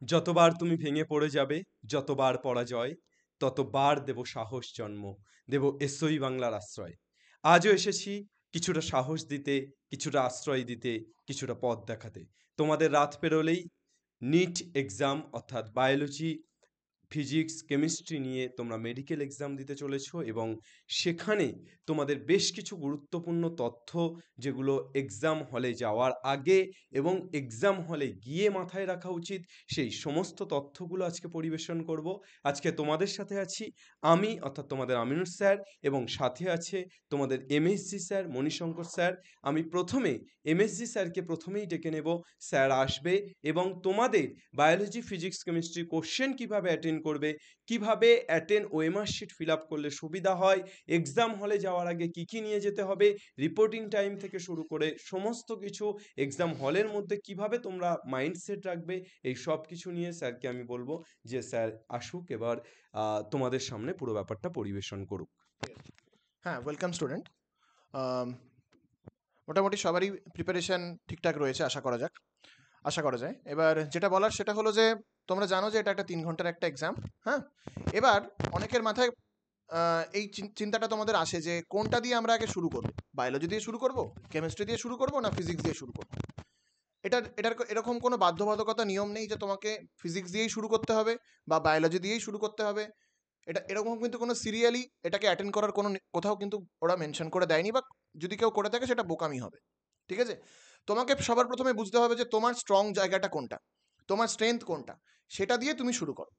যতবার তুমি ভেঙে পড়ে যাবে, যতবার পরাজয়, ততবার দেব সাহস জন্ম, দেব এসোই বাংলার আশ্রয়। আজও এসেছি কিছুটা সাহস দিতে, কিছুটা আশ্রয় দিতে, কিছুটা পথ দেখাতে। তোমাদের রাত পেরোলেই নিট এক্সাম অর্থাৎ বায়োলজি, ফিজিক্স, কেমিস্ট্রি নিয়ে তোমরা মেডিকেল এক্সাম দিতে চলেছো এবং সেখানে তোমাদের বেশ কিছু গুরুত্বপূর্ণ তথ্য যেগুলো এক্সাম হলে যাওয়ার আগে এবং এক্সাম হলে গিয়ে মাথায় রাখা উচিত, সেই সমস্ত তথ্যগুলো আজকে পরিবেশন করব। আজকে তোমাদের সাথে আছি আমি অর্থাৎ তোমাদের আমিনুর স্যার এবং সাথে আছে তোমাদের এমএসজি স্যার, মণিশঙ্কর স্যার। আমি প্রথমে এমএসজি স্যারকে প্রথমেই ডেকে নেব। স্যার আসবে এবং তোমাদের বায়োলজি, ফিজিক্স, কেমিস্ট্রি কোশ্চেন কিভাবে অ্যাটেন্ড করবে, কিভাবে attend OMR sheet fill up করলে সুবিধা হয়, এক্সাম হলে যাওয়ার আগে কি কি নিয়ে যেতে হবে, রিপোর্টিং টাইম থেকে শুরু করে সমস্ত কিছু, এক্সাম হলের মধ্যে কিভাবে তোমরা মাইন্ডসেট রাখবে, এই সব কিছু নিয়ে স্যারকে আমি বলবো যে স্যার আসুক এবার তোমাদের সামনে পুরো ব্যাপারটা পরিবেশন করুক। হ্যাঁ, ওয়েলকাম স্টুডেন্ট। মোটামুটি সবারই প্রিপারেশন ঠিকঠাক রয়েছে আশা করা যায়। এবার যেটা বলার সেটা হলো যে তোমরা জানো যে এটা একটা 3 ঘন্টার একটা এক্সাম। হ্যাঁ, এবার অনেকের মাথায় এই চিন্তাটা তোমাদের আসে যে কোনটা দিয়ে আমরা আগে শুরু করব, বায়োলজি দিয়ে শুরু করব, কেমিস্ট্রি দিয়ে শুরু করব, না ফিজিক্স দিয়ে শুরু করব। এটার এরকম কোনো বাধ্যবাধকতা নিয়ম নেই যে তোমাকে ফিজিক্স দিয়েই শুরু করতে হবে বা বায়োলজি দিয়েই শুরু করতে হবে। এটা এরকম কিন্তু কোনো সিরিয়ালি এটাকে অ্যাটেন্ড করার কোনো কোথাও কিন্তু ওরা মেনশন করে দেয়নি, বা যদি কেউ করে থাকে সেটা বোকামি হবে। ঠিক আছে, তোমাকে সবার প্রথমে বুঝতে হবে যে তোমার স্ট্রং জায়গাটা কোনটা, তোমার স্ট্রেংথ কোনটা, সেটা দিয়ে তুমি শুরু করো।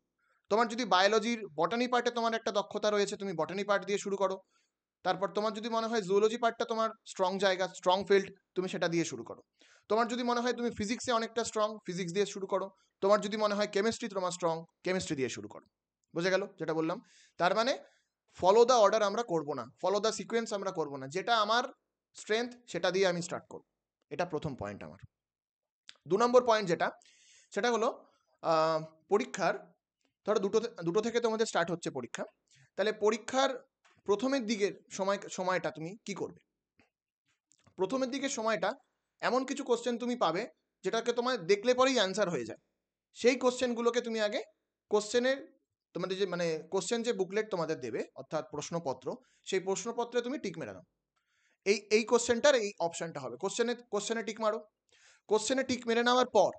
তোমার যদি বায়োলজির বটানি পার্টে তোমার একটা দক্ষতা রয়েছে, তুমি বটানি পার্ট দিয়ে শুরু করো। তারপর তোমার যদি মনে হয় জুওলজি পার্টটা তোমার স্ট্রং জায়গা, স্ট্রং ফিল্ড, তুমি সেটা দিয়ে শুরু করো। তোমার যদি মনে হয় তুমি ফিজিক্সে অনেকটা স্ট্রং, ফিজিক্স দিয়ে শুরু করো। তোমার যদি মনে হয় কেমিস্ট্রি তোমার স্ট্রং, কেমিস্ট্রি দিয়ে শুরু করো। বুঝে গেল যেটা বললাম? তার মানে ফলো দ্য অর্ডার আমরা করব না, ফলো দ্য সিকোয়েন্স আমরা করব না, যেটা আমার স্ট্রেংথ সেটা দিয়ে আমি স্টার্ট করব। এটা প্রথম পয়েন্ট আমার। 2 নম্বর পয়েন্ট যেটা, সেটা হলো পরীক্ষার, ধরো দুটো থেকে তোমাদের স্টার্ট হচ্ছে পরীক্ষা। তাহলে পরীক্ষার প্রথমের দিকের সময়টা তুমি কি করবে? প্রথমের দিকের সময়টা এমন কিছু কোশ্চেন তুমি পাবে যেটাকে তোমার দেখলে পরেই অ্যান্সার হয়ে যায়। সেই কোশ্চেনগুলোকে তুমি আগে কোশ্চেনের, তোমাদের যে মানে কোশ্চেন যে বুকলেট তোমাদের দেবে অর্থাৎ প্রশ্নপত্র, সেই প্রশ্নপত্রে তুমি টিক মেরে দাও। এই কোশ্চেনটার এই অপশনটা হবে, কোশ্চেনে টিক মারো। কোশ্চেনে টিক মেরে নেওয়ার পর,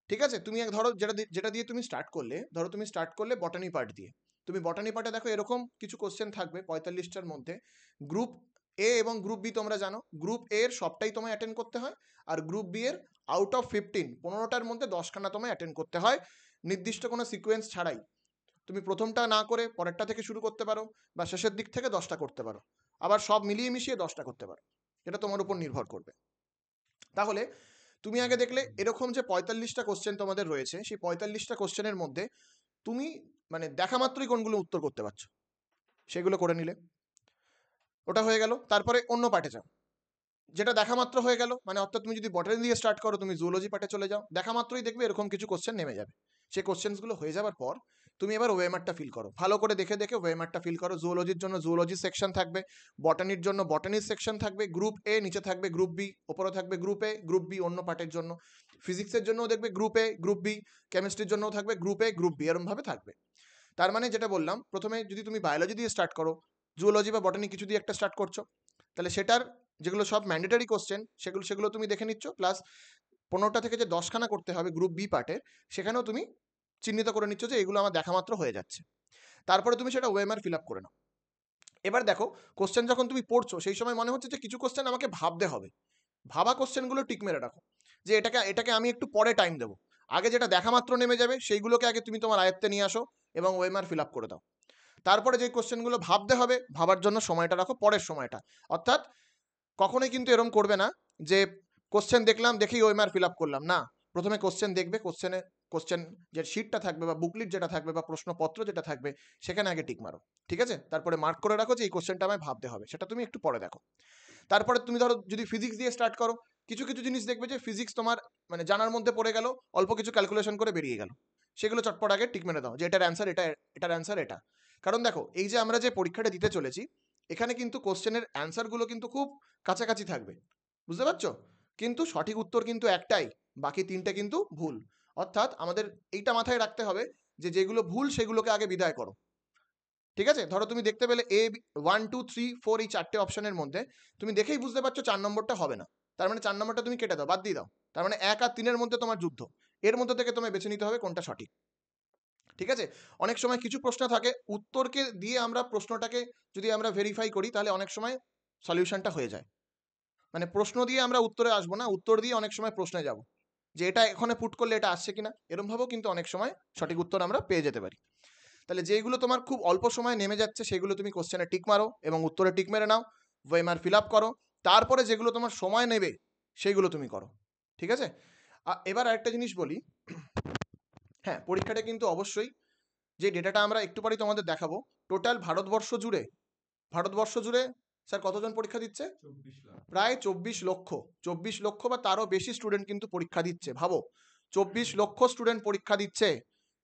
ঠিক আছে, তুমি ধরো যেটা দিয়ে তুমি স্টার্ট করলে, ধরো তুমি স্টার্ট করলে বটানি পার্ট দিয়ে। তুমি বটানি পার্টে দেখো এরকম কিছু কোশ্চেন থাকবে 45টার মধ্যে। গ্রুপ এ এবং গ্রুপ বি তোমরা জানো, গ্রুপ এ এর সবটাই তোমায় অ্যাটেন্ড করতে হয়, আর গ্রুপ বি এর আউট অফ 15টার মধ্যে 10খানা তোমায় অ্যাটেন্ড করতে হয়, নির্দিষ্ট কোনো সিকোয়েন্স ছাড়াই। তুমি প্রথমটা না করে পরেরটা থেকে শুরু করতে পারো, বা শেষের দিক থেকে 10টা করতে পারো, আবার সব মিলিয়ে মিশিয়ে 10টা করতে পারো। এটা তোমার উপর নির্ভর করবে। তাহলে তুমি আগে দেখলে এরকম যে 45টা কোশ্চেন তোমাদের রয়েছে, সেই 45টা কোশ্চেনের মধ্যে তুমি মানে দেখা মাত্রই কোনগুলো উত্তর করতে পারছো সেগুলো করে নিলে, ওটা হয়ে গেল। তারপরে অন্য পার্টে যাও, যেটা দেখা মাত্র হয়ে গেল, মানে অর্থাৎ তুমি যদি বটানি দিয়ে স্টার্ট করো, তুমি জুওলজি পার্টে চলে যাও, দেখা মাত্রই দেখবে এরকম কিছু কোশ্চেন নেমে যাবে। সেই কোশ্চেনগুলো হয়ে যাওয়ার পর তুমি এবার ওয়েমারটা ফিল করো, ভালো করে দেখে দেখে ওয়েমারটা ফিল করো। জুওলজির জন্য জুওলজি সেকশন থাকবে, বটানির জন্য বটানির সেকশন থাকবে, গ্রুপ এ নিচে থাকবে, গ্রুপ বি ওপরে থাকবে, গ্রুপ এ গ্রুপ বি অন্য পার্টের জন্য। ফিজিক্সের জন্যও দেখবে গ্রুপ এ গ্রুপ বি, কেমিস্ট্রির জন্যও থাকবে গ্রুপ এ গ্রুপ বি, এরমভাবে থাকবে। তার মানে যেটা বললাম, প্রথমে যদি তুমি বায়োলজি দিয়ে স্টার্ট করো, জুওলজি বা বটানি কিছু দিয়ে একটা স্টার্ট করছো, তাহলে সেটার যেগুলো সব ম্যান্ডেটারি কোশ্চেন সেগুলো তুমি দেখে নিচ্ছ, প্লাস 15টা থেকে যে 10খানা করতে হবে গ্রুপ বি পার্টের, সেখানেও তুমি চিহ্নিত করে নিচ্ছ যে এগুলো আমার দেখা মাত্র হয়ে যাচ্ছে। তারপরে তুমি সেটা ওএমআর ফিল আপ করে নাও। এবার দেখো, কোশ্চেন যখন তুমি পড়ছো সেই সময় মনে হচ্ছে যে কিছু কোশ্চেন আমাকে ভাবতে হবে, ভাবা কোশ্চেনগুলো টিক মেরে রাখো, যে এটাকে আমি একটু পরে টাইম দেবো। আগে যেটা দেখা মাত্র নেমে যাবে সেইগুলোকে আগে তুমি তোমার আয়ত্তে নিয়ে আসো এবং ওএমআর ফিল আপ করে দাও। তারপরে যে কোশ্চেনগুলো ভাবতে হবে, ভাবার জন্য সময়টা রাখো, পরের সময়টা। অর্থাৎ কখনোই কিন্তু এরম করবে না যে কোশ্চেন দেখলাম দেখেই ওএমআর ফিল আপ করলাম না। প্রথমে কোশ্চেন দেখবে, কোশ্চেন যে শিটটা থাকবে বা বুকলিট যেটা থাকবে বা প্রশ্নপত্র যেটা থাকবে, সেখানে আগে টিক মারো। ঠিক আছে, তারপরে মার্ক করে রাখো যে এই কোশ্চেনটা আমায় ভাবতে হবে, সেটা তুমি একটু পরে দেখো। তারপরে তুমি ধরো যদি ফিজিক্স দিয়ে স্টার্ট করো, কিছু কিছু জিনিস দেখবে যে ফিজিক্স তোমার মানে জানার মধ্যে পড়ে গেল, অল্প কিছু ক্যালকুলেশন করে বেরিয়ে গেল, সেগুলো চটপট আগে টিক মেরে দাও যে এটার অ্যান্সার এটা, এটার অ্যান্সার এটা। কারণ দেখো, এই যে আমরা যে পরীক্ষাটা দিতে চলেছি, এখানে কিন্তু কোশ্চেনের অ্যান্সারগুলো কিন্তু খুব কাছাকাছি থাকবে, বুঝতে পারছো? কিন্তু সঠিক উত্তর কিন্তু একটাই, বাকি 3টে কিন্তু ভুল। অর্থাৎ আমাদের এইটা মাথায় রাখতে হবে যে যেগুলো ভুল সেগুলোকে আগে বিদায় করো। ঠিক আছে, ধরো তুমি দেখতে পেলে এ 1 2 3 4 এই 4টে অপশনের মধ্যে তুমি দেখেই বুঝতে পারছো 4 নম্বরটা হবে না, তার মানে 4 নম্বরটা তুমি কেটে দাও, বাদ দিয়ে দাও। তার মানে 1 আর 3-এর মধ্যে তোমার যুদ্ধ, এর মধ্যে থেকে তোমায় বেছে নিতে হবে কোনটা সঠিক। ঠিক আছে, অনেক সময় কিছু প্রশ্ন থাকে উত্তরকে দিয়ে আমরা প্রশ্নটাকে যদি আমরা ভেরিফাই করি তাহলে অনেক সময় সলিউশনটা হয়ে যায়। মানে প্রশ্ন দিয়ে আমরা উত্তরে আসবো না, উত্তর দিয়ে অনেক সময় প্রশ্নে যাব, যে এটা এখানে পুট করলে এটা আসছে কিনা, এরকম ভাবেও কিন্তু অনেক সময় সঠিক উত্তর আমরা পেয়ে যেতে পারি। তাহলে যেগুলো তোমার খুব অল্প সময় নেমে যাচ্ছে সেগুলো তুমি কোশ্চেনে টিক মারো এবং উত্তরে টিক মেরে নাও, ওয়েমার ফিল আপ করো। তারপরে যেগুলো তোমার সময় নেবে সেইগুলো তুমি করো। ঠিক আছে, এবার আরেকটা জিনিস বলি, হ্যাঁ পরীক্ষাটা কিন্তু অবশ্যই যে ডেটাটা আমরা একটু পরেই তোমাদের দেখাবো, টোটাল ভারতবর্ষ জুড়ে স্যার কতজন পরীক্ষা দিচ্ছে? 24 লাখ। প্রায় 24 লক্ষ বা তারও বেশি স্টুডেন্ট কিন্তু পরীক্ষা দিচ্ছে। ভাবো 24 লক্ষ স্টুডেন্ট পরীক্ষা দিচ্ছে,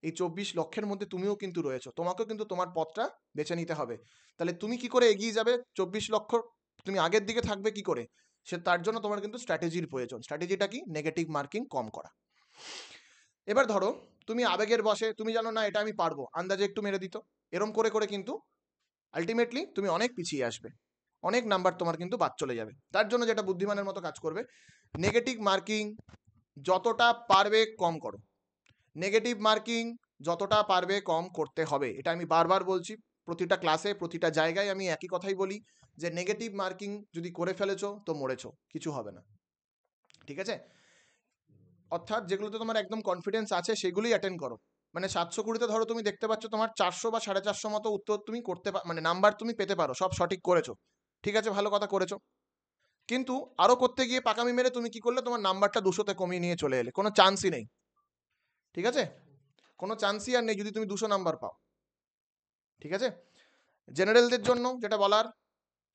এই 24 লক্ষের মধ্যে তুমিও কিন্তু রয়েছো, তোমাকেও কিন্তু তোমার পথটা বেছে নিতে হবে। তাহলে তুমি কি করে এগিয়ে যাবে 24 লক্ষ, তুমি আগের দিকে থাকবে কি করে, তার জন্য তোমার কিন্তু স্ট্র্যাটেজির প্রয়োজন। স্ট্র্যাটেজিটা কি? নেগেটিভ মার্কিং কম করা। এবার ধরো তুমি আবেগের বশে তুমি জানো না এটা আমি পারবো, আন্দাজে একটু মেরে দিত, এরম করে করে কিন্তু আলটিমেটলি তুমি অনেক পিছিয়ে আসবে, অনেক নাম্বার তোমার কিন্তু বাদ চলে যাবে। তার জন্য যেটা বুদ্ধিমানের মতো কাজ করবে, নেগেটিভ মার্কিং যতটা পারবে কম করো। নেগেটিভ মার্কিং যতটা পারবে কম করতে হবে, এটা আমি বারবার বলছি, প্রতিটা ক্লাসে প্রতিটা জায়গায় আমি একই কথাই বলি, যে নেগেটিভ মার্কিং যদি করে ফেলেছো তো মরেছো, কিছু হবে না। ঠিক আছে, অর্থাৎ যেগুলোতে তোমার একদম কনফিডেন্স আছে সেগুলোই অ্যাটেন্ড করো। মানে 720-তে ধরো তুমি দেখতে পাচ্ছ তোমার 400 বা 450 মতো উত্তর তুমি করতে মানে নাম্বার তুমি পেতে পারো, সব সঠিক করেছো, ঠিক আছে ভালো কথা করেছো, কিন্তু আরো করতে গিয়ে পাকামি মেরে তুমি কি করলে, তোমার নাম্বারটা 200-তে কমিয়ে নিয়ে চলে এলে, কোনো চান্সই নেই। ঠিক আছে, কোনো চান্সই আর নেই যদি তুমি 200 নাম্বার পাও। ঠিক আছে, জেনারেলদের জন্য যেটা বলার,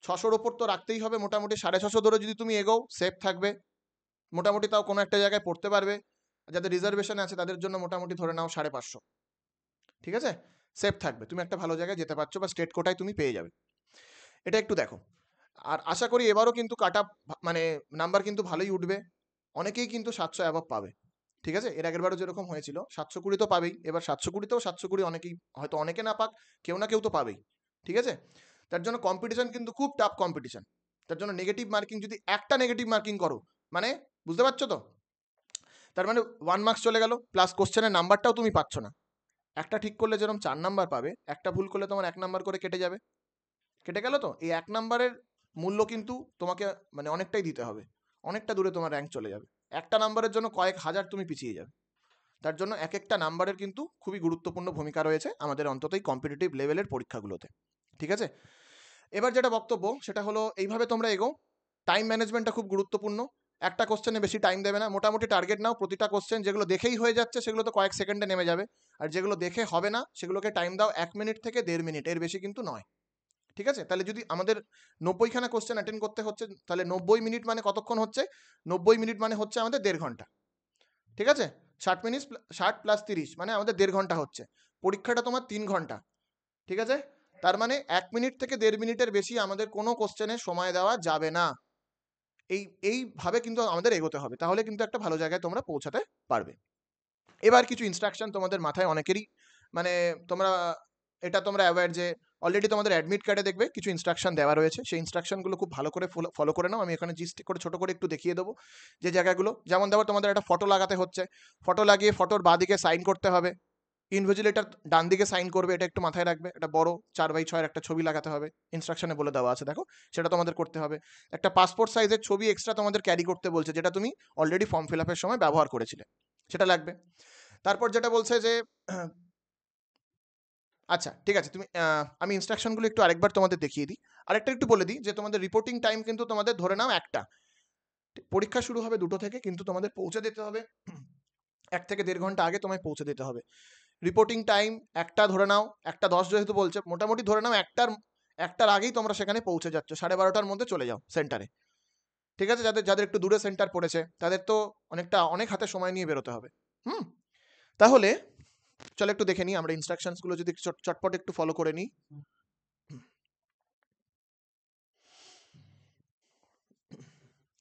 600-র ওপর তো রাখতেই হবে, মোটামুটি 650 ধরে যদি তুমি এগোও সেফ থাকবে, মোটামুটি তাও কোনো একটা জায়গায় পড়তে পারবে। যাদের রিজার্ভেশন আছে তাদের জন্য মোটামুটি ধরে নাও 550। ঠিক আছে, সেফ থাকবে, তুমি একটা ভালো জায়গায় যেতে পারছো বা স্টেট কোটায় তুমি পেয়ে যাবে, এটা একটু দেখো। আর আশা করি এবারও কিন্তু কাট আপ মানে নাম্বার কিন্তু ভালোই উঠবে, অনেকেই কিন্তু 700 অ্যাবভ পাবে। ঠিক আছে, এর আগেরবারও যেরকম হয়েছিল 720 তো পাবেই, এবার 720-তেও 720 অনেকেই, হয়তো অনেকে না পাক, কেউ না কেউ তো পাবেই। ঠিক আছে, তার জন্য কম্পিটিশন কিন্তু খুব টাফ কম্পিটিশন। তার জন্য নেগেটিভ মার্কিং যদি একটা নেগেটিভ মার্কিং করো, মানে বুঝতে পারছো তো, তার মানে 1 মার্কস চলে গেল, প্লাস কোশ্চেনের নাম্বারটাও তুমি পাচ্ছ না। একটা ঠিক করলে যেরকম 4 নাম্বার পাবে, একটা ভুল করলে তোমার 1 নাম্বার করে কেটে যাবে, কেটে গেল তো। এই 1 নাম্বারের মূল্য কিন্তু তোমাকে মানে অনেকটাই দিতে হবে, অনেকটা দূরে তোমার র্যাঙ্ক চলে যাবে, একটা নাম্বারের জন্য কয়েক হাজার তুমি পিছিয়ে যাবে। তার জন্য এক একটা নাম্বারের কিন্তু খুবই গুরুত্বপূর্ণ ভূমিকা রয়েছে আমাদের অন্তত এই কম্পিটিটিভ লেভেলের পরীক্ষাগুলোতে। ঠিক আছে, এবার যেটা বক্তব্য সেটা হলো এইভাবে তোমরা এগো, টাইম ম্যানেজমেন্টটা খুব গুরুত্বপূর্ণ। একটা কোশ্চেনে বেশি টাইম দেবে না, মোটামুটি টার্গেট নাও, প্রতিটা কোশ্চেন যেগুলো দেখেই হয়ে যাচ্ছে সেগুলো তো কয়েক সেকেন্ডে নেমে যাবে, আর যেগুলো দেখে হবে না সেগুলোকে টাইম দাও 1 মিনিট থেকে 1.5 মিনিট, এর বেশি কিন্তু নয়। ঠিক আছে, তাহলে যদি আমাদের 90খানা কোশ্চেন অ্যাটেন্ড করতে হচ্ছে, তাহলে 90 মিনিট মানে কতক্ষণ হচ্ছে, 90 মিনিট মানে হচ্ছে আমাদের 1.5 ঘন্টা। ঠিক আছে, 60 মিনিট 60 প্লাস 30 মানে আমাদের 1.5 ঘন্টা হচ্ছে, পরীক্ষাটা তোমার 3 ঘন্টা। ঠিক আছে, তার মানে 1 মিনিট থেকে 1.5 মিনিটের বেশি আমাদের কোনো কোশ্চেনে সময় দেওয়া যাবে না। এইভাবে কিন্তু আমাদের এগোতে হবে, তাহলে কিন্তু একটা ভালো জায়গায় তোমরা পৌঁছাতে পারবে। এবার কিছু ইনস্ট্রাকশন তোমাদের মাথায় অনেকেরই মানে তোমরা এটা তোমরা অ্যাওয়্যার যে অলরেডি তোমাদের অ্যাডমিট কার্ডে দেখবে কিছু ইনস্ট্রাকশন দেওয়া রয়েছে, সেই ইনস্ট্রাকশনগুলো খুব ভালো করে ফলো করে নাও। আমি এখানে জিস্ট করে ছোট করে একটু দেখিয়ে দেবো যে জায়গাগুলো, যেমন দেখো তোমাদের একটা ফটো লাগাতে হচ্ছে, ফটো লাগিয়ে ফটোর বাঁ দিকে সাইন করতে হবে, ইনভিজিলেটর ডান দিকে সাইন করবে, এটা একটু মাথায় রাখবে, একটা বড় 4x6 একটা ছবি লাগাতে হবে, ইনস্ট্রাকশনে বলে দেওয়া আছে দেখো, সেটা তোমাদের করতে হবে। একটা পাসপোর্ট সাইজের ছবি এক্সট্রা তোমাদের ক্যারি করতে বলছে, যেটা তুমি অলরেডি ফর্ম ফিল আপের সময় ব্যবহার করেছিলে, সেটা লাগবে। তারপর যেটা বলছে যে আচ্ছা ঠিক আছে, তুমি আমি ইনস্ট্রাকশনগুলো একটু আরেকবার তোমাদের দেখিয়ে দিই, আরেকটা একটু বলে দিই যে তোমাদের রিপোর্টিং টাইম কিন্তু তোমাদের ধরে নাও একটা, পরীক্ষা শুরু হবে 2টো থেকে, কিন্তু তোমাদের পৌঁছে দিতে হবে 1 থেকে 1.5 ঘন্টা আগে, তোমায় পৌঁছে দিতে হবে। রিপোর্টিং টাইম একটা ধরে নাও, 1:10 যেহেতু বলছে, মোটামুটি ধরে নাও একটার আগেই তোমরা সেখানে পৌঁছে যাচ্ছ, 12:30টার মধ্যে চলে যাও সেন্টারে। ঠিক আছে, যাদের যাদের একটু দূরে সেন্টার পড়েছে তাদের তো অনেক হাতে সময় নিয়ে বেরোতে হবে। হুম, তাহলে চলো একটু দেখে নিই আমরা ইনস্ট্রাকশনসগুলো যদি চটপট একটু ফলো করে নিই।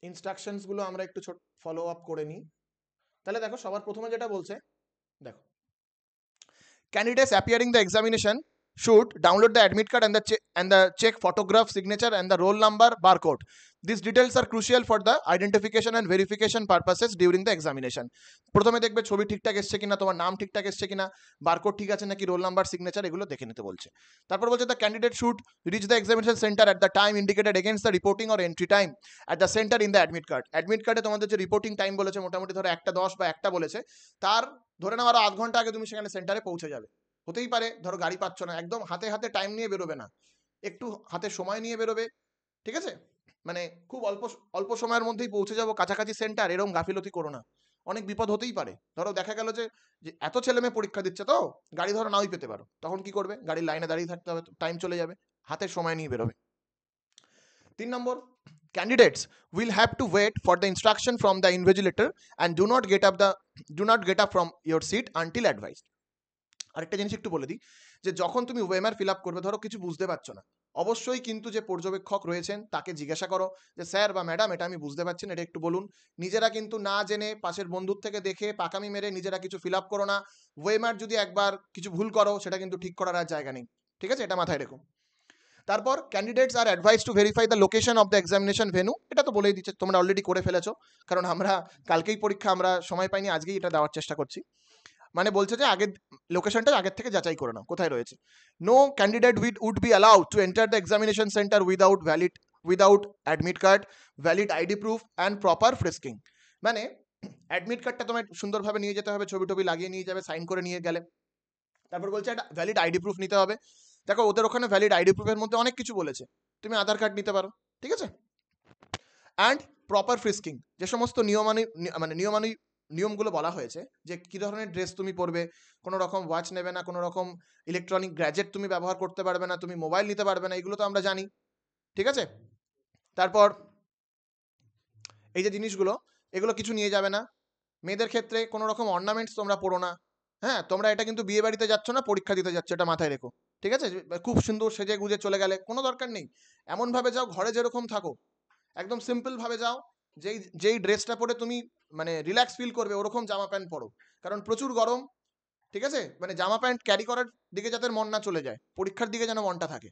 ইনস্ট্রাকশনসগুলো আমরা একটু ফলো আপ করে নিই। তাহলে দেখো সবার প্রথমে যেটা বলছে, দেখো candidates appearing the examination should download the admit card and the check photograph signature and the roll number barcode. These details are crucial for the identification and verification purposes during the examination. প্রথমে দেখবে ছবি ঠিকঠাক এসছে কিনা, তোমার নাম ঠিকঠাক এসছে কিনা, বারকোড ঠিক আছে নাকি, রোল নাম্বার সিগনেচার এগুলো দেখে নিতে বলছে। তারপর বলছে the candidate should reach the examination center at the time indicated against the reporting or entry time at the center in the admit card. admit card এ তোমাদের যে রিপোর্টিং টাইম বলেছে মোটামুটি ধরো 1:10 বা 1টা বলেছে, তার ধরে নাও আরো আধ ঘন্টা আগে তুমি সেখানে সেন্টারে পৌঁছে যাবে। হতেই পারে ধরো গাড়ি পাচ্ছ না, একদম হাতে হাতে টাইম নিয়ে বেরোবে না, একটু হাতে সময় নিয়ে বেরোবে, ঠিক আছে? মানে খুব অল্প অল্প সময়ের মধ্যেই পৌঁছে যাবো কাছাকাছি সেন্টার, এরকম গাফিলতি করো না, অনেক বিপদ হতেই পারে। ধরো দেখা গেল যে এত ছেলে মেয়ে পরীক্ষা দিচ্ছে, তো গাড়ি ধরো নাওই পেতে পারো, তখন কি করবে? গাড়ির লাইনে দাঁড়িয়ে থাকতে হবে, টাইম চলে যাবে, হাতের সময় নিয়ে বেরোবে। 3 নম্বর, candidates will have to wait for the instruction from the invigilator and do not get up from your seat until advised. আরেকটা জিনিস একটু বলে দিই, যে যখন তুমি ওয়েমার ফিল আপ করবে, ধরো কিছু বুঝতে পারছো না, অবশ্যই কিন্তু যে পর্যবেক্ষক রয়েছেন তাকে জিজ্ঞাসা করো যে স্যার বা ম্যাডাম এটা আমি বুঝতে পারছি না, এটা একটু বলুন। নিজেরা কিন্তু না জেনে পাশের বন্ধুর থেকে দেখে পাকামি মেরে নিজেরা কিছু ফিল আপ করো না। ওয়েমার যদি একবার কিছু ভুল করো সেটা কিন্তু ঠিক করার আর জায়গা নেই, ঠিক আছে? এটা মাথায় রেখো। তারপর candidates are advice to verify the location of the examination venue. এটা তো বলেই দিচ্ছে, তোমরা অলরেডি করে ফেলেছো, কারণ আমরা কালকেই পরীক্ষা, আমরা সময় পাইনি, আজকেই এটা দেওয়ার চেষ্টা করছি। মানে বলছে যে আগের লোকেশনটা আগের থেকে যাচাই করে নাও কোথায় রয়েছে। No candidate would be allowed to enter the examination centre without admit card, valid ID proof and proper frisking. মানে অ্যাডমিট কার্ডটা তোমায় সুন্দরভাবে নিয়ে যেতে হবে, ছবি টবি লাগিয়ে নিয়ে যাবে, সাইন করে নিয়ে গেলে। তারপর বলছে একটা ভ্যালিড আইডি প্রুফ নিতে হবে। দেখো ওদের ওখানে ভ্যালিড আইডি প্রুফের মধ্যে অনেক কিছু বলেছে, তুমি আধার কার্ড নিতে পারো, ঠিক আছে? অ্যান্ড প্রপার ফ্রিস্কিং, যে সমস্ত নিয়মগুলো বলা হয়েছে, যে কী ধরনের ড্রেস তুমি পরবে, কোনো রকম ওয়াচ নেবে না, কোনো রকম ইলেকট্রনিক গ্যাজেট তুমি ব্যবহার করতে পারবে না, তুমি মোবাইল নিতে পারবে না, এগুলো তো আমরা জানি, ঠিক আছে? তারপর এই যে জিনিসগুলো, এগুলো কিছু নিয়ে যাবে না। মেয়েদের ক্ষেত্রে কোনো রকম অর্নামেন্টস তোমরা পড়ো না। হ্যাঁ, তোমরা এটা কিন্তু বিয়ে বাড়িতে যাচ্ছ না, পরীক্ষা দিতে যাচ্ছ, এটা মাথায় রেখো, ঠিক আছে? খুব সুন্দর সেজে গুজে চলে গেলে কোনো দরকার নেই। এমনভাবে যাও, ঘরে যেরকম থাকো একদম সিম্পলভাবে যাও, যেই ড্রেসটা পরে তুমি মানে রিল্যাক্স ফিল করবে ওরকম জামা প্যান্ট পরো, কারণ প্রচুর গরম, ঠিক আছে? মানে জামা প্যান্ট ক্যারি করার দিকে যাতে মন না চলে যায়, পরীক্ষার দিকে যেন মনটা থাকে,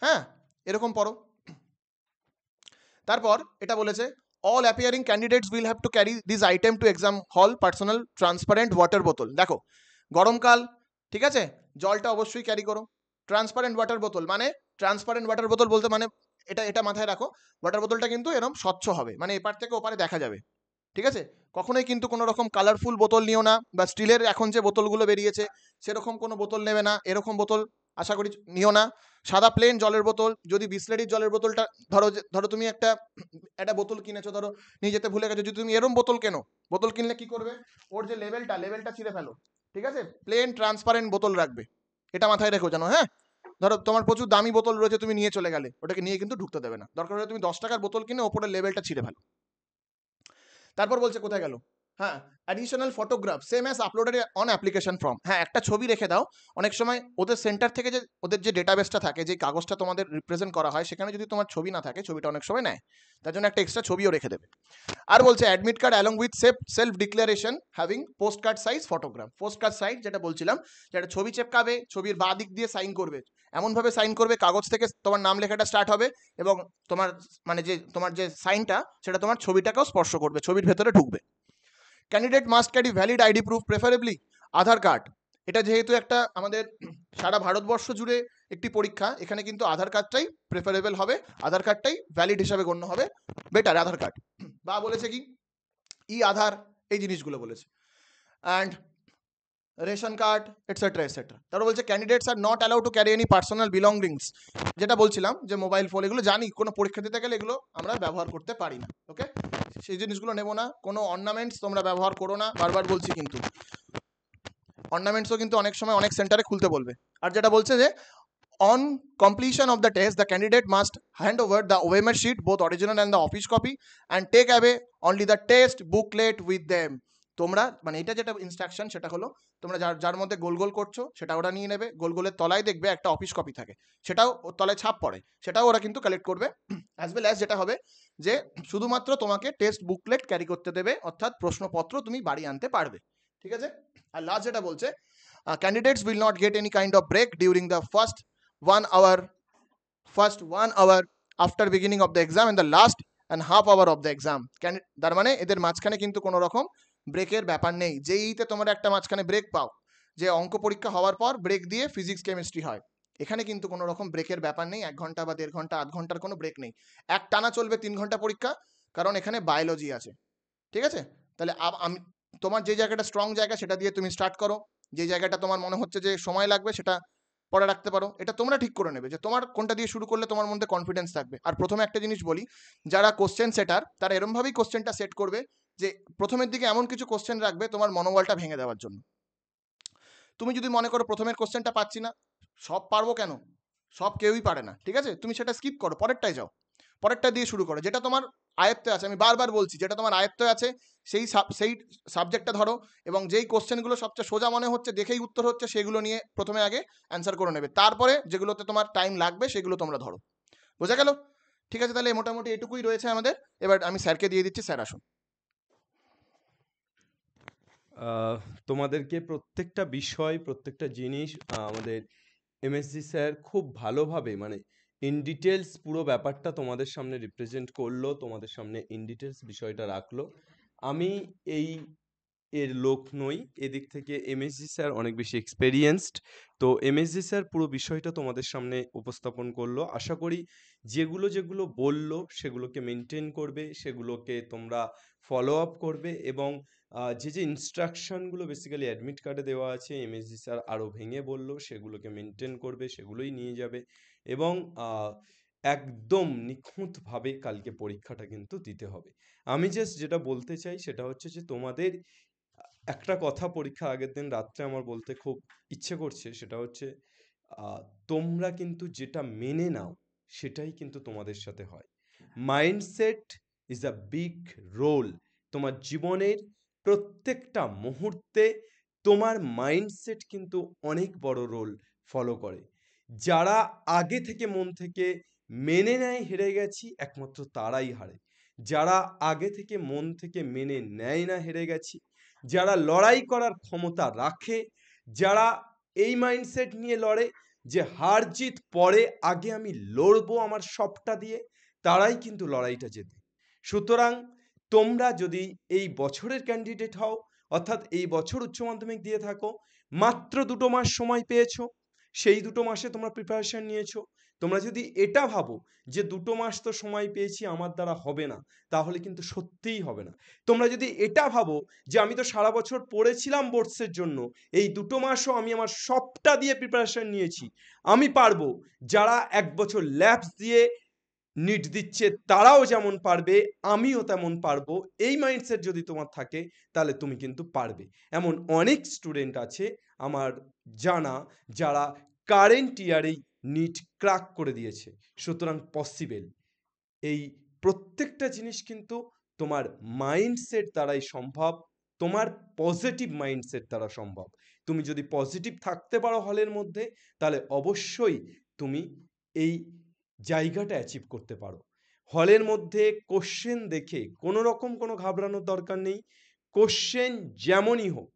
হ্যাঁ, এরকম পরো। তারপর এটা বলেছে all appearing candidates will have to carry this item to exam hall: personal transparent water bottle। দেখো গরমকাল, ঠিক আছে, জলটা অবশ্যই ক্যারি করো। ট্রান্সপারেন্ট ওয়াটার বোতল, মানে ট্রান্সপারেন্ট ওয়াটার বোতল বলতে মানে এটা মাথায় রাখো, ওয়াটার বোতলটা কিন্তু এরকম স্বচ্ছ হবে, মানে এপার থেকে ওপারে দেখা যাবে, ঠিক আছে? কখনোই কিন্তু কোনো রকম কালারফুল বোতল নিও না, বা স্টিলের এখন যে বোতলগুলো বেরিয়েছে সেরকম কোনো বোতল নেবে না, এরকম বোতল আশা করি নিও না। সাদা প্লেন জলের বোতল, যদি বিসলেরির জলের বোতলটা ধরো তুমি একটা বোতল কিনেছো, ধরো নিয়ে যেতে ভুলে গেছো, যদি তুমি এরম বোতল কেনো, বোতল কিনলে কি করবে, ওর যে লেভেলটা ছিঁড়ে ফেলো, ঠিক আছে? প্লেন ট্রান্সপারেন্ট বোতল রাখবে, এটা মাথায় রেখো জানো, হ্যাঁ? ধরো তোমার প্রচুর দামি বোতল রয়েছে, তুমি নিয়ে চলে গেলে, ওটাকে নিয়ে কিন্তু ঢুকতে দেবে না, দরকার হলে তুমি 10 টাকার বোতল কিনে ওপরের লেভেলটা ছিঁড়ে ফেলো। তারপর বলছে কোথায় গেল, হ্যাঁ, additional photograph same as uploaded on application form. হ্যাঁ, একটা ছবি রেখে দাও, অনেক সময় ওদের সেন্টার থেকে যে ওদের যে ডেটাবেসটা থাকে, যে কাগজটা তোমাদের রিপ্রেজেন্ট করা হয়, সেখানে যদি তোমার ছবি না থাকে, ছবিটা অনেক সময় নেয়, তার জন্য একটা এক্সট্রা ছবিও রেখে দেবে। আর বলছে admit card along with self declaration having post card size photograph. Post card size যেটা বলছিলাম, যেটা ছবি চেপকাবে, ছবির বাঁ দিক দিয়ে সাইন করবে, এমনভাবে সাইন করবে কাগজ থেকে তোমার নাম লেখাটা স্টার্ট হবে, এবং তোমার মানে তোমার যে সাইনটা সেটা তোমার ছবিটাকেও স্পর্শ করবে, ছবির ভেতরে ঢুকবে। Candidate must carry valid ID proof, preferably Aadhaar card. এটা যেহেতু একটা আমাদের সারা ভারতবর্ষ জুড়ে একটি পরীক্ষা, এখানে কিন্তু আধার কার্ডটাই প্রেফারেবল হবে, আধার কার্ডটাই ভ্যালিড হিসাবে গণ্য হবে, বেটার আধার কার্ড। বা বলেছে কি আধার, এই জিনিসগুলো বলেছে, and ration card etcetera etcetera. তারপর বলছে candidates are not allowed to carry any personal belongings, যেটা বলছিলাম যে মোবাইল ফোন, এগুলো জানি কোনো পরীক্ষা দিতে গেলে এগুলো আমরা ব্যবহার করতে পারি না, ওকে? সেই জিনিসগুলো নেবো না। কোনো অর্নামেন্টস তোমরা ব্যবহার করো না, বারবার বলছি, কিন্তু অর্নামেন্টসও কিন্তু অনেক সময় অনেক সেন্টারে খুলতে বলবে। আর যেটা বলছে যে on completion of the test the candidate must hand over the OMR sheet, both original and the office copy, and take away only the test booklet with them। তোমরা মানে এটা যেটা ইনস্ট্রাকশন সেটা হলো তোমরা যার যার মধ্যে গোল গোল করছো সেটা ওরা নিয়ে নেবে, গোল গোলের তলায় দেখবে একটা অফিস কপি থাকে, সেটাও ওর তলায় ছাপ পড়ে, সেটাও ওরা কিন্তু কালেক্ট করবে। অ্যাজ ওয়েল অ্যাজ যেটা হবে যে শুধুমাত্র তোমাকে টেস্ট বুকলেট ক্যারি করতে দেবে, অর্থাৎ প্রশ্নপত্র তুমি বাড়ি আনতে পারবে, ঠিক আছে। আর লাস্ট যেটা বলছে, candidates will not get any kind of break during the first 1 hour after beginning of the exam and the last and half hour of the exam. তার মানে এদের মাঝখানে কিন্তু কোনো রকম ব্রেকের ব্যাপার নেই। যেইতে তোমরা একটা মাঝখানে ব্রেক পাও, যে অঙ্ক পরীক্ষা হওয়ার পর ব্রেক দিয়ে ফিজিক্স কেমিস্ট্রি হয়, এখানে কিন্তু কোনো রকম ব্রেকের ব্যাপার নেই। 1 ঘন্টা বা 1.5 ঘন্টা, আধ ঘন্টার কোনো ব্রেক নেই। এক টানা চলবে 3 ঘন্টা পরীক্ষা, কারণ এখানে বায়োলজি আছে, ঠিক আছে। তাহলে আমি তোমার যে জায়গাটা স্ট্রং জায়গা সেটা দিয়ে তুমি স্টার্ট করো, যে জায়গাটা তোমার মনে হচ্ছে যে সময় লাগবে সেটা পরে রাখতে পারো। এটা তোমরা ঠিক করে নেবে যে তোমার কোনটা দিয়ে শুরু করলে তোমার মধ্যে কনফিডেন্স থাকবে। আর প্রথমে একটা জিনিস বলি, যারা কোশ্চেন সেটার তারা এরমভাবেই কোশ্চেনটা সেট করবে যে প্রথমের দিকে এমন কিছু কোশ্চেন রাখবে তোমার মনোবলটা ভেঙে দেওয়ার জন্য। তুমি যদি মনে করো প্রথমের কোশ্চেনটা পাচ্ছি না, সব পারবো কেন, সব কেউই পারে না, ঠিক আছে, তুমি সেটা স্কিপ করো, পরেরটায় যাও, পরেরটা দিয়ে শুরু করো, যেটা তোমার আয়ত্তে আছে। আমি বারবার বলছি, যেটা তোমার আয়ত্তে আছে সেই সাবজেক্টটা ধরো, এবং যেই কোশ্চেনগুলো সবচেয়ে সোজা মনে হচ্ছে, দেখেই উত্তর হচ্ছে, সেগুলো নিয়ে প্রথমে আগে অ্যান্সার করে নেবে, তারপরে যেগুলোতে তোমার টাইম লাগবে সেগুলো তোমরা ধরো। বোঝা গেল? ঠিক আছে, তাহলে মোটামুটি এটুকুই রয়েছে আমাদের। এবার আমি স্যারকে দিয়ে দিচ্ছি, স্যার আসুন। আহ, তোমাদেরকে প্রত্যেকটা বিষয়, প্রত্যেকটা জিনিস আমাদের এমএসজি স্যার খুব ভালোভাবে, মানে ইন ডিটেলস পুরো ব্যাপারটা তোমাদের সামনে রিপ্রেজেন্ট করলো, তোমাদের সামনে ইন ডিটেলস বিষয়টা রাখলো। আমি এই এর লোক নই, এদিক থেকে এমএসজি স্যার অনেক বেশি এক্সপেরিয়েন্সড। তো এমএসজি স্যার পুরো বিষয়টা তোমাদের সামনে উপস্থাপন করলো। আশা করি যেগুলো যেগুলো বললো সেগুলোকে মেনটেন করবে, সেগুলোকে তোমরা ফলো আপ করবে, এবং যে যে ইনস্ট্রাকশনগুলো বেসিক্যালি অ্যাডমিট কার্ডে দেওয়া আছে এমএসজি স্যার আরও ভেঙে বললো, সেগুলোকে মেনটেন করবে, সেগুলোই নিয়ে যাবে, এবং একদম নিখুঁতভাবে কালকে পরীক্ষাটা কিন্তু দিতে হবে। আমি জাস্ট যেটা বলতে চাই সেটা হচ্ছে যে তোমাদের একটা কথা পরীক্ষার আগের দিন রাত্রে আমার বলতে খুব ইচ্ছে করছে, সেটা হচ্ছে তোমরা কিন্তু যেটা মেনে নাও সেটাই কিন্তু তোমাদের সাথে হয়। Mindset is a big role. তোমার জীবনের প্রত্যেকটা মুহূর্তে তোমার মাইন্ডসেট কিন্তু অনেক বড় রোল ফলো করে। যারা আগে থেকে মন থেকে মেনে নেয় হেরে গেছি, একমাত্র তারাই হারে। যারা আগে থেকে মন থেকে মেনে নেয় না হেরে গেছি, যারা লড়াই করার ক্ষমতা রাখে, যারা এই মাইন্ডসেট নিয়ে লড়ে যে হার জিত পরে, আগে আমি লড়বো আমার সবটা দিয়ে, তারাই কিন্তু লড়াইটা জেতে। সুতরাং তোমরা যদি এই বছরের ক্যান্ডিডেট হও, অর্থাৎ এই বছর উচ্চ মাধ্যমিক দিয়ে থাকো, মাত্র 2 মাস সময় পেয়েছো, সেই 2 মাসে তোমরা প্রিপারেশন নিয়েছো। তোমরা যদি এটা ভাবো যে 2 মাস তো সময় পেয়েছি আমার দ্বারা হবে না, তাহলে কিন্তু সত্যিই হবে না। তোমরা যদি এটা ভাবো যে আমি তো সারা বছর পড়েছিলাম বোর্ডসের জন্য, এই 2 মাসও আমি আমার সবটা দিয়ে প্রিপারেশন নিয়েছি, আমি পারবো, যারা 1 বছর ল্যাপস দিয়ে নিট দিচ্ছে তারাও যেমন পারবে, আমিও তেমন পারবো, এই মাইন্ডসেট যদি তোমার থাকে তাহলে তুমি কিন্তু পারবে। এমন অনেক স্টুডেন্ট আছে আমার জানা, যারা কারেন্ট ইয়ারেই নিট ক্র্যাক করে দিয়েছে। সুতরাং পসিবল। এই প্রত্যেকটা জিনিস কিন্তু তোমার মাইন্ডসেট দ্বারাই সম্ভব, তোমার পজিটিভ মাইন্ডসেট দ্বারা সম্ভব। তুমি যদি পজিটিভ থাকতে পারো হলের মধ্যে, তাহলে অবশ্যই তুমি এই জায়গাটা অ্যাচিভ করতে পারো। হলের মধ্যে কোশ্চেন দেখে কোনো রকম কোনো ঘাবড়ানোর দরকার নেই। কোশ্চেন যেমনই হোক,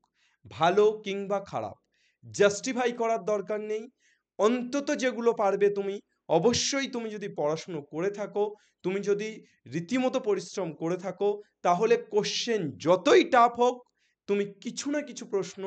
ভালো কিংবা খারাপ, জাস্টিফাই করার দরকার নেই। অন্তত যেগুলো পারবে তুমি, অবশ্যই তুমি যদি পড়াশুনো করে থাকো, তুমি যদি রীতিমতো পরিশ্রম করে থাকো, তাহলে কোশ্চেন যতই টাফ হোক তুমি কিছু না কিছু প্রশ্ন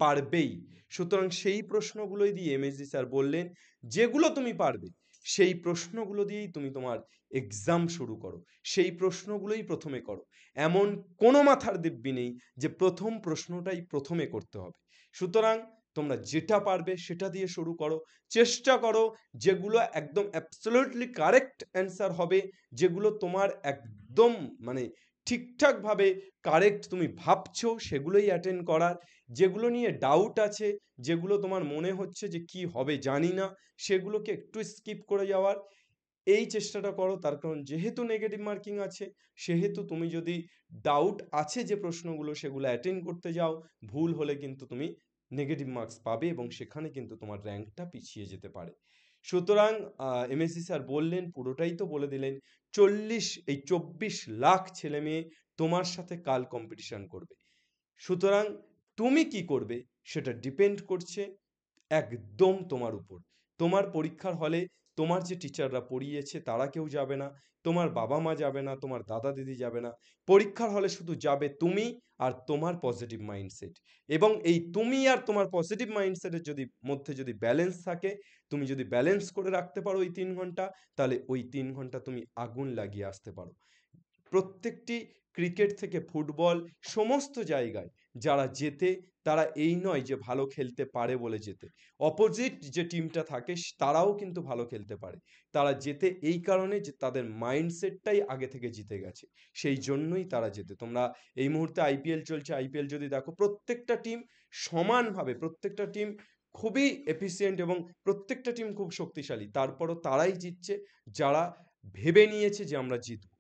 পারবেই। সুতরাং সেই প্রশ্নগুলোই দিয়ে এমএসজি স্যার বললেন যেগুলো তুমি পারবে সেই প্রশ্নগুলো দিয়েই তুমি তোমার এক্সাম শুরু করো, সেই প্রশ্নগুলোই প্রথমে করো। এমন কোনো মাথার দিব্যি নেই যে প্রথম প্রশ্নটাই প্রথমে করতে হবে। সুতরাং তোমরা যেটা পারবে সেটা দিয়ে শুরু করো। চেষ্টা করো যেগুলো একদম অ্যাবসলিউটলি কারেক্ট অ্যান্সার হবে, যেগুলো তোমার একদম মানে ঠিকঠাকভাবে কারেক্ট তুমি ভাবছো সেগুলোই অ্যাটেন্ড করার। যেগুলো নিয়ে ডাউট আছে, যেগুলো তোমার মনে হচ্ছে যে কি হবে জানি না, সেগুলোকে একটু স্কিপ করে যাওয়ার। এই চেষ্টাটা করো। তার কারণ যেহেতু নেগেটিভ মার্কিং আছে, সেহেতু তুমি যদি ডাউট আছে যে প্রশ্নগুলো সেগুলো অ্যাটেন্ড করতে যাও, ভুল হলে কিন্তু তুমি নেগেটিভ মার্কস পাবে এবং সেখানে কিন্তু তোমার র্যাঙ্কটা পিছিয়ে যেতে পারে। সুতরাং এমএসসি স্যার বললেন, পুরোটাই তো বলে দিলেন। 24 লাখ ছেলেমেয়ে তোমার সাথে কাল কম্পিটিশন করবে। সুতরাং তুমি কি করবে সেটা ডিপেন্ড করছে একদম তোমার উপর। তোমার পরীক্ষার হলে তোমার যে টিচাররা পড়িয়েছে তারা কেউ যাবে না, তোমার বাবা-মা যাবে না, তোমার দাদা-দিদি যাবে না। পরীক্ষার হলে শুধু যাবে তুমি আর তোমার পজিটিভ মাইন্ডসেট। এবং এই তুমি আর তোমার পজিটিভ মাইন্ডসেটের মধ্যে যদি ব্যালেন্স থাকে, তুমি যদি ব্যালেন্স করে রাখতে পারো ওই ৩ ঘন্টা, তাহলে ওই ৩ ঘন্টা তুমি আগুন লাগিয়ে আসতে পারো। প্রত্যেকটি ক্রিকেট থেকে ফুটবল সমস্ত জায়গায় যারা জেতে, তারা এই নয় যে ভালো খেলতে পারে বলে জেতে। অপোজিট যে টিমটা থাকে তারাও কিন্তু ভালো খেলতে পারে। তারা জেতে এই কারণে যে তাদের মাইন্ডসেটটাই আগে থেকে জিতে গেছে। সেই জন্যই তারা জেতে। তোমরা এই মুহূর্তে আইপিএল চলছে, আইপিএল যদি দেখো প্রত্যেকটা টিম সমানভাবে, প্রত্যেকটা টিম খুবই এফিসিয়েন্ট এবং প্রত্যেকটা টিম খুব শক্তিশালী। তারপরও তারাই জিতছে যারা ভেবে নিয়েছে যে আমরা জিতব।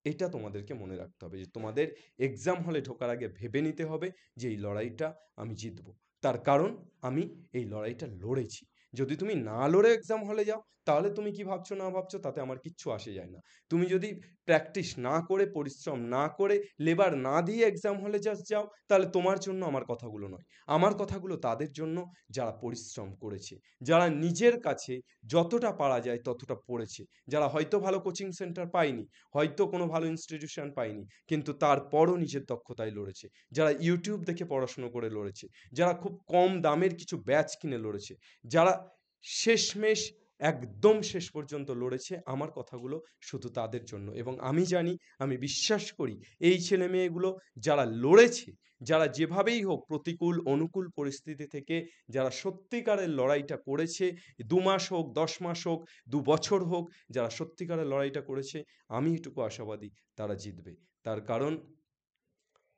এটা তোমাদেরকে মনে রাখতে হবে যে তোমাদের এক্সাম হলে ঢোকার আগে ভেবে নিতে হবে যে এই লড়াইটা আমি জিতবো। তার কারণ আমি এই লড়াইটা লড়েছি। যদি তুমি না লড়ে এক্সাম হলে যাও, তাহলে তুমি কি ভাবছো না ভাবছো তাতে আমার কিচ্ছু আসে যায় না। তুমি যদি প্র্যাকটিস না করে, পরিশ্রম না করে, লেবার না দিয়ে এক্সাম হলে জাস্ট যাও, তাহলে তোমার জন্য আমার কথাগুলো নয়। আমার কথাগুলো তাদের জন্য যারা পরিশ্রম করেছে, যারা নিজের কাছে যতটা পারা যায় ততটা পড়েছে, যারা হয়তো ভালো কোচিং সেন্টার পায়নি, হয়তো কোনো ভালো ইনস্টিটিউশন পায়নি, কিন্তু তারপরও নিজের দক্ষতায় লড়েছে, যারা ইউটিউব দেখে পড়াশুনো করে লড়েছে, যারা খুব কম দামের কিছু ব্যাচ কিনে লড়েছে, যারা শেষমেশ একদম শেষ পর্যন্ত লড়েছে, আমার কথাগুলো শুধু তাদের জন্য। এবং আমি জানি, আমি বিশ্বাস করি এই ছেলে মেয়েগুলো যারা লড়েছে, যারা যেভাবেই হোক প্রতিকূল অনুকূল পরিস্থিতি থেকে যারা সত্যিকারের লড়াইটা করেছে, ২ মাস হোক, ১০ মাস হোক, ২ বছর হোক, যারা সত্যিকারের লড়াইটা করেছে, আমি এটুকু আশাবাদী তারা জিতবে। তার কারণ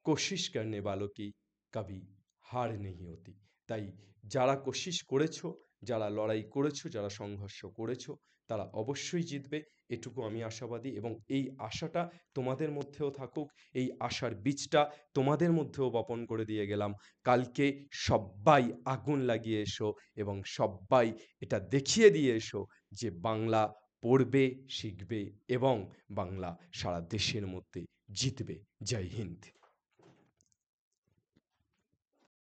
কোশিশ করনে वालों की कभी হার नहीं होती। তাই যারা কোশিশ করেছো, যারা লড়াই করেছো, যারা সংঘর্ষ করেছো, তারা অবশ্যই জিতবে, এটুকু আমি আশাবাদী। এবং এই আশাটা তোমাদের মধ্যেও থাকুক, এই আশার বীজটা তোমাদের মধ্যেও বপন করে দিয়ে গেলাম। কালকে সব্বাই আগুন লাগিয়ে এসো এবং সব্বাই এটা দেখিয়ে দিয়ে এসো যে বাংলা পড়বে, শিখবে এবং বাংলা সারা দেশের মধ্যে জিতবে। জয় হিন্দ।